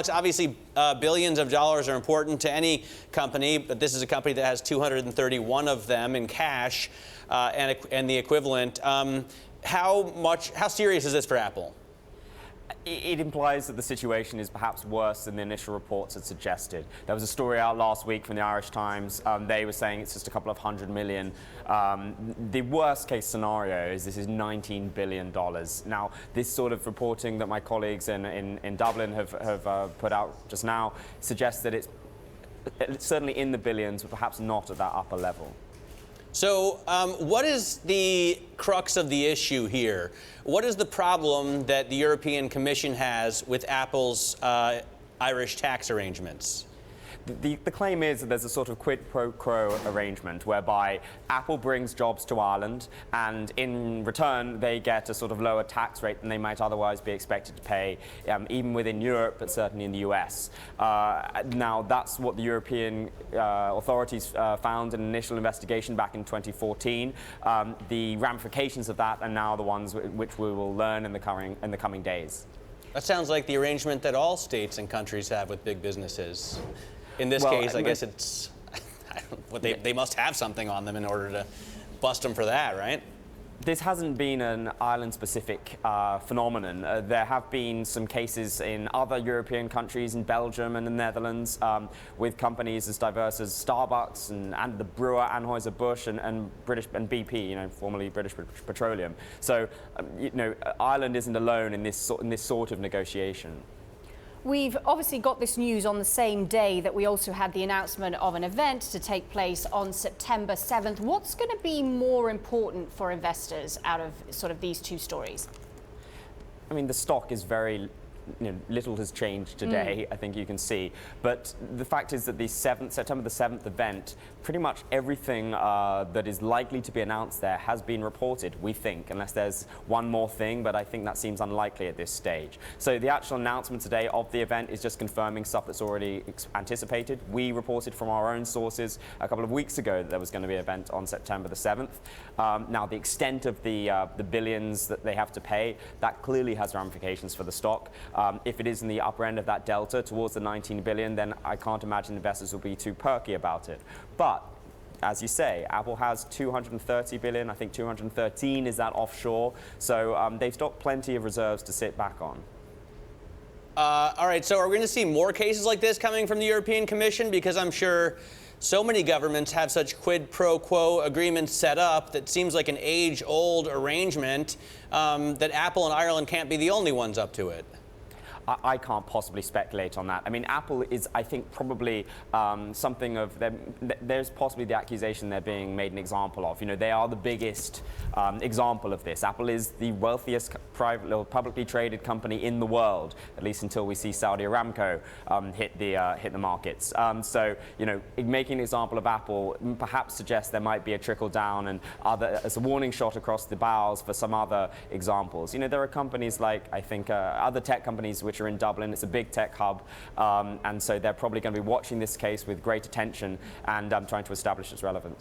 Alex, obviously billions of dollars are important to any company, but this is a company that has 231 of them in cash and the equivalent. How serious is this for Apple? It implies that the situation is perhaps worse than the initial reports had suggested. There was a story out last week from the Irish Times. They were saying it's just a couple of $100 million. The worst case scenario is this is $19 billion. Now, this sort of reporting that my colleagues in Dublin have put out just now suggests that it's certainly in the billions, but perhaps not at that upper level. So what is the crux of the issue here? What is the problem that the European Commission has with Apple's Irish tax arrangements? The claim is that there's a sort of quid pro quo arrangement whereby Apple brings jobs to Ireland and in return they get a sort of lower tax rate than they might otherwise be expected to pay, even within Europe, but certainly in the US. Now, that's what the European authorities found in an initial investigation back in 2014. The ramifications of that are now the ones which we will learn in the coming days. That sounds like the arrangement that all states and countries have with big businesses. In this case, I guess it's they must have something on them in order to bust them for that, right? This hasn't been an Ireland-specific phenomenon. There have been some cases in other European countries, in Belgium and the Netherlands, with companies as diverse as Starbucks and the brewer Anheuser-Busch and BP, formerly British Petroleum. So, Ireland isn't alone in this sort of negotiation. We've obviously got this news on the same day that we also had the announcement of an event to take place on September 7th. What's going to be more important for investors out of sort of these two stories? I mean, the stock is very... little has changed today, I think you can see. But the fact is that the September the 7th event, pretty much everything that is likely to be announced there has been reported, we think, unless there's one more thing, but I think that seems unlikely at this stage. So the actual announcement today of the event is just confirming stuff that's already anticipated. We reported from our own sources a couple of weeks ago that there was going to be an event on September the 7th. Now, the extent of the billions that they have to pay, that clearly has ramifications for the stock. If it is in the upper end of that delta towards the 19 billion, then I can't imagine investors will be too perky about it. But as you say, Apple has 230 billion. I think 213 is that offshore. So they've got plenty of reserves to sit back on. All right, so are we going to see more cases like this coming from the European Commission? Because I'm sure so many governments have such quid pro quo agreements set up that seems like an age-old arrangement that Apple and Ireland can't be the only ones up to it. I can't possibly speculate on that. I mean, Apple is, I think, probably something of them. There's possibly the accusation they're being made an example of. They are the biggest example of this. Apple is the wealthiest private or publicly traded company in the world, at least until we see Saudi Aramco hit the markets. So, making an example of Apple perhaps suggests there might be a trickle down and as a warning shot across the bows for some other examples. There are companies like, I think, other tech companies which are in Dublin. It's a big tech hub, and so they're probably going to be watching this case with great attention and trying to establish its relevance.